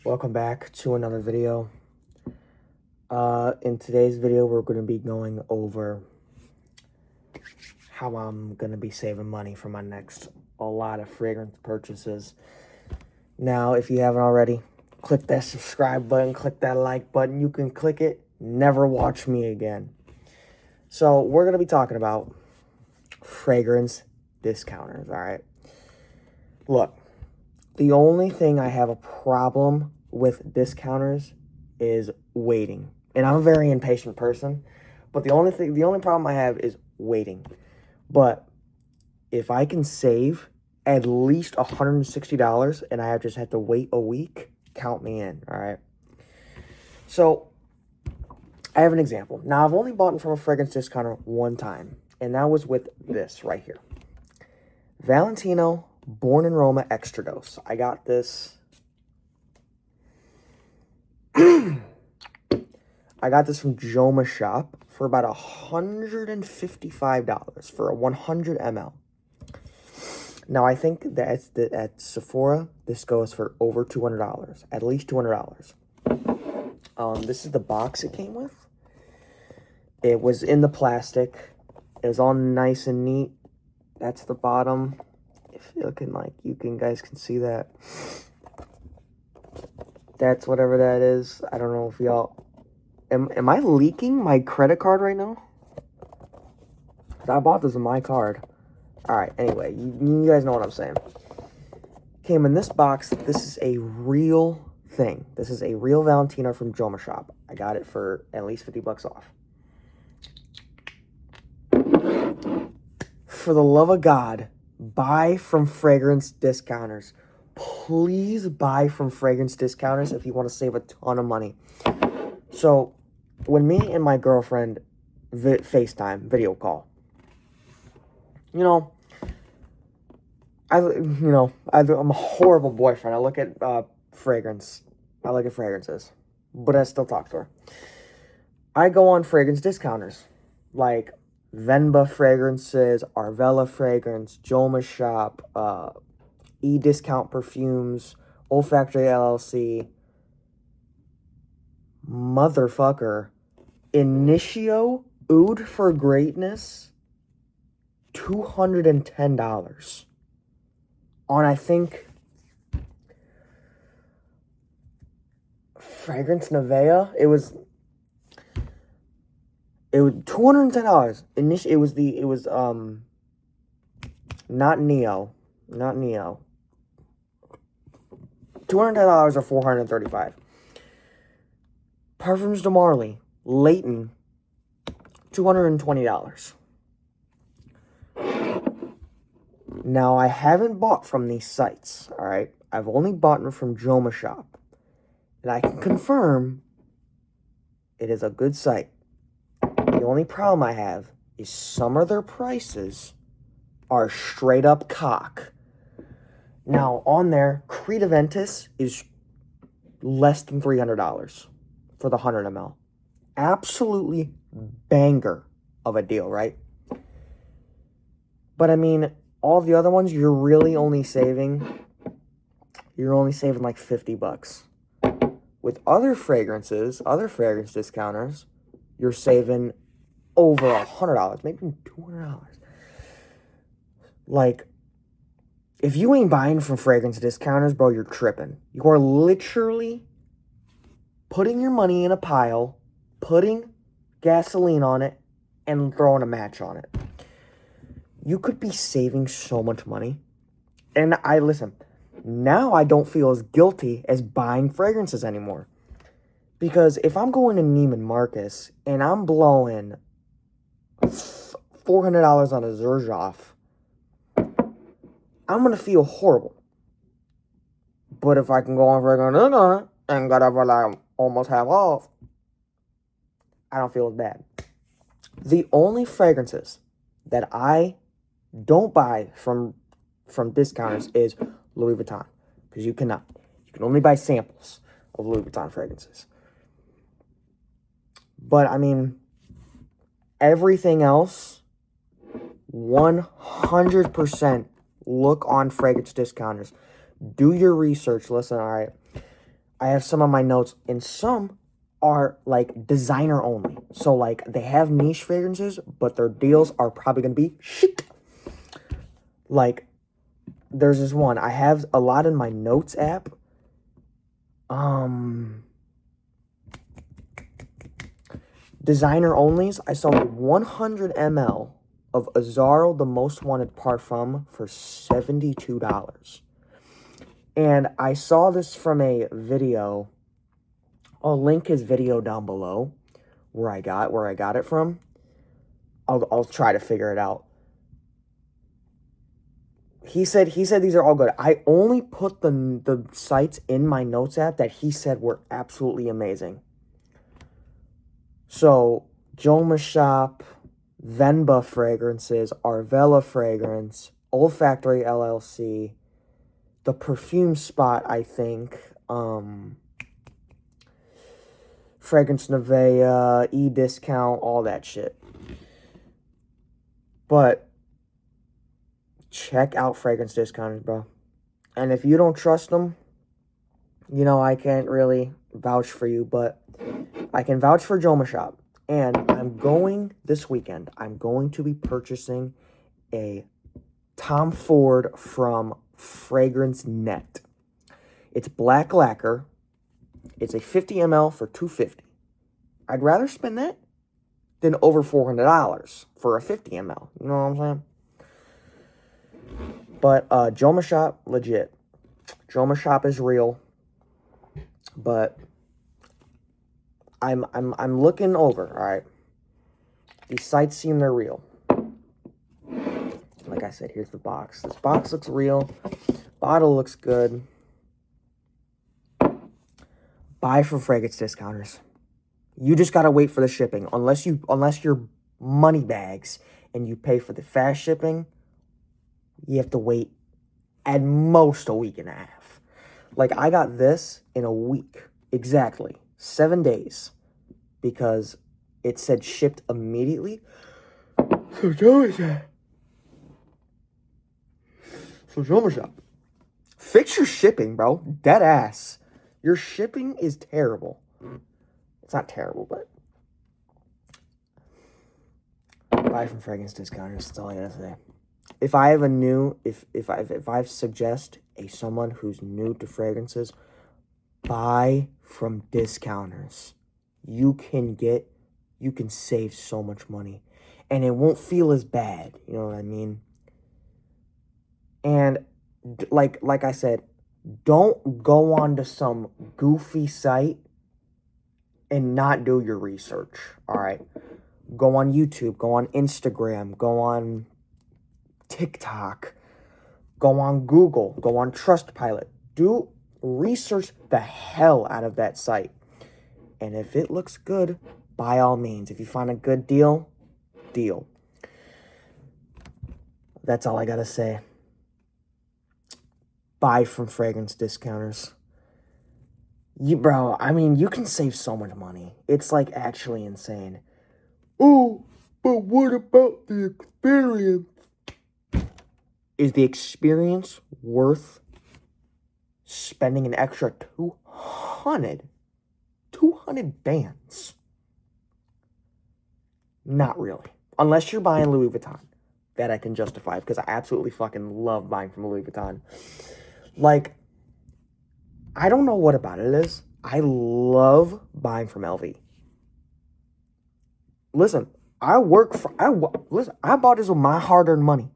Welcome back to another video. In today's video, we're going to be going over how I'm going to be saving money for my next a lot of fragrance purchases. Now, if you haven't already, click that subscribe button, click that like button. You can click it, never watch me again. So, we're going to be talking about fragrance discounters, all right? Look, the only thing I have a problem with discounters is waiting. And I'm a very impatient person, but the only problem I have is waiting. But if I can save at least $160 and I just have to wait a week, count me in, all right? So I have an example. Now, I've only bought from a fragrance discounter one time, and that was with this right here. Valentino Born in Roma Extra Dose. I got this. I got this from Joma Shop for about $155 for a 100 ml. Now, I think that at Sephora, this goes for over $200, at least $200. This is the box it came with. It was in the plastic. It was all nice and neat. That's the bottom. If you're looking like you guys can see that. That's whatever that is. I don't know if y'all... Am I leaking my credit card right now? I bought this with my card. Alright, anyway, you guys know what I'm saying. Came in this box. This is a real thing. This is a real Valentino from Joma Shop. I got it for at least 50 bucks off. For the love of God, buy from fragrance discounters. Please buy from fragrance discounters if you want to save a ton of money. So, when me and my girlfriend FaceTime, video call, I'm a horrible boyfriend. I look at fragrance. I look at fragrances, but I still talk to her. I go on fragrance discounters, like Venba fragrances, Arvella fragrance, Joma Shop, E-Discount perfumes, Olfactory LLC, motherfucker, Initio Oud for Greatness, $210 on, I think, Fragrance Nevea. It was $210. It was not Neo. $210 or $435. Parfums de Marly, Leighton, $220. Now, I haven't bought from these sites, all right? I've only bought them from Joma Shop. And I can confirm it is a good site. The only problem I have is some of their prices are straight up cock. Now, on there, Creed Aventus is less than $300 for the 100 ml. Absolutely banger of a deal, right? But I mean, all the other ones, you're only saving like 50 bucks. With other fragrance discounters, you're saving over $100, maybe $200. Like, if you ain't buying from fragrance discounters, bro, you're tripping. You are literally putting your money in a pile, putting gasoline on it, and throwing a match on it. You could be saving so much money. And now I don't feel as guilty as buying fragrances anymore. Because if I'm going to Neiman Marcus and I'm blowing $400 on a Xerjoff, I'm going to feel horrible. But if I can go on fragrance and got it for like almost half off, I don't feel as bad. The only fragrances that I don't buy from discounters is Louis Vuitton, because you can only buy samples of Louis Vuitton fragrances. But I mean, everything else, 100% look on fragrance discounters. Do your research. Listen, all right, I have some of my notes, and some are like designer only. So like they have niche fragrances, but their deals are probably gonna be shit. Like there's this one. I have a lot in my notes app. Designer onlys. I saw 100 ml of Azaro, the most wanted parfum, for $72. And I saw this from a video. I'll link his video down below where I got it from. I'll try to figure it out. He said these are all good. I only put the sites in my notes app that he said were absolutely amazing. So, Joma Shop, Venba Fragrances, Arvella Fragrance, Olfactory LLC, The Perfume Spot, I think, Fragrance Nevea, E-Discount, all that shit. But check out Fragrance Discounters, bro. And if you don't trust them, you know, I can't really vouch for you, but I can vouch for Joma Shop. And this weekend, I'm going to be purchasing a Tom Ford from Fragrance Net. It's black lacquer. It's a 50 ml for $250. I'd rather spend that than over $400 for a 50 ml. You know what I'm saying? But Joma Shop, legit. Joma Shop is real. But I'm looking over, all right? These sites seem they're real. Like I said, here's the box. This box looks real. Bottle looks good. Buy from Fragrance Discounters. You just gotta wait for the shipping. Unless you're money bags and you pay for the fast shipping, you have to wait at most a week and a half. Like I got this in a week. Exactly. 7 days. Because it said shipped immediately. So Joma Shop. Fix your shipping, bro. Dead ass. Your shipping is terrible. It's not terrible, but buy from Fragrance Discounters. That's all I gotta say. If I have if I suggest someone who's new to fragrances, buy from Discounters. You can save so much money, and it won't feel as bad. You know what I mean? And like I said, don't go on to some goofy site and not do your research. All right, go on YouTube, go on Instagram, go on TikTok, go on Google, go on Trustpilot. Do research the hell out of that site. And if it looks good, by all means. If you find a good deal. That's all I gotta say. Buy from Fragrance Discounters. Bro, I mean, you can save so much money. It's like actually insane. Oh, but what about the experience? Is the experience worth spending an extra 200 bands? Not really. Unless you're buying Louis Vuitton. That I can justify because I absolutely fucking love buying from Louis Vuitton. Like, I don't know what about it is. I love buying from LV. Listen, I bought this with my hard-earned money.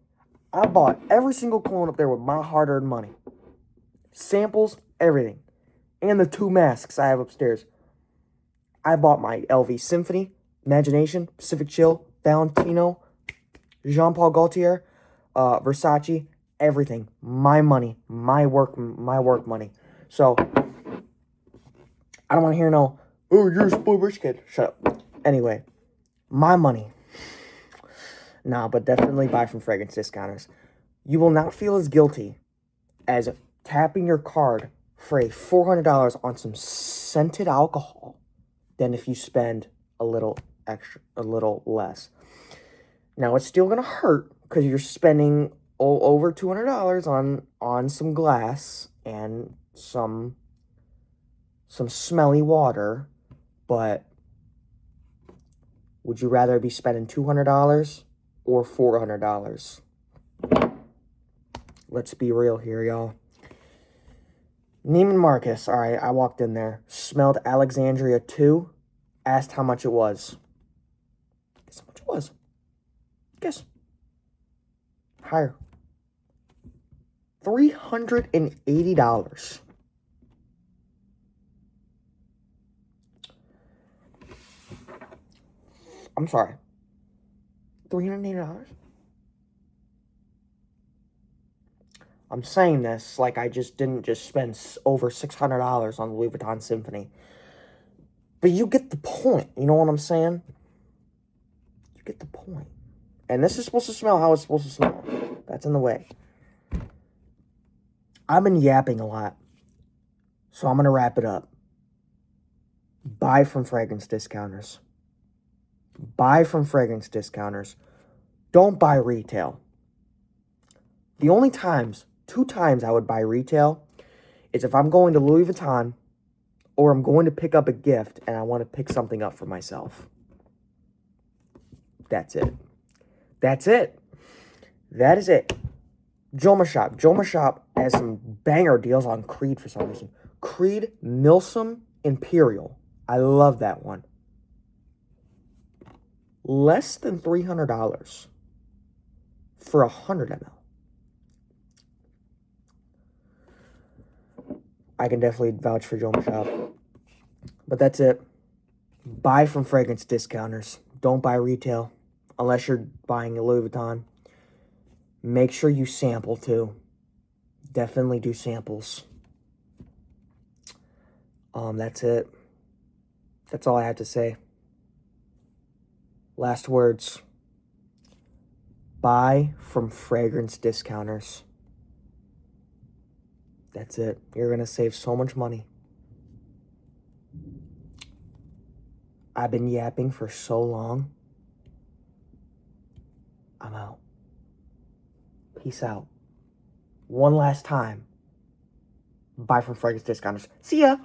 I bought every single cologne up there with my hard-earned money. Samples, everything. And the 2 masks I have upstairs. I bought my LV Symphony, Imagination, Pacific Chill, Valentino, Jean Paul Gaultier, Versace, everything. My money, my work money. So, I don't want to hear no, oh, you're a spoiled rich kid. Shut up. Anyway, my money. Nah, but definitely buy from Fragrance Discounters. You will not feel as guilty as tapping your card for a $400 on some scented alcohol than if you spend a little less. Now, it's still going to hurt because you're spending over $200 on some glass and some some smelly water, but would you rather be spending $200 or $400? Let's be real here, y'all. Neiman Marcus, all right, I walked in there, smelled Alexandria 2, asked how much it was. Guess how much it was? Guess. Higher. $380. I'm sorry. $380? I'm saying this like I just didn't just spend over $600 on the Louis Vuitton Symphony. But you get the point. You know what I'm saying? You get the point. And this is supposed to smell how it's supposed to smell. That's in the way. I've been yapping a lot. So I'm going to wrap it up. Buy from fragrance discounters. Buy from fragrance discounters. Don't buy retail. The only times, 2 times I would buy retail is if I'm going to Louis Vuitton or I'm going to pick up a gift and I want to pick something up for myself. That's it. That's it. That is it. Joma Shop. Joma Shop has some banger deals on Creed for some reason. Creed Milsom Imperial. I love that one. Less than $300 for 100 ml. I can definitely vouch for Joma Shop. But that's it. Buy from fragrance discounters. Don't buy retail unless you're buying a Louis Vuitton. Make sure you sample too. Definitely do samples. That's it. That's all I have to say. Last words. Buy from fragrance discounters. That's it. You're going to save so much money. I've been yapping for so long. I'm out. Peace out. One last time. Buy from fragrance discounters. See ya.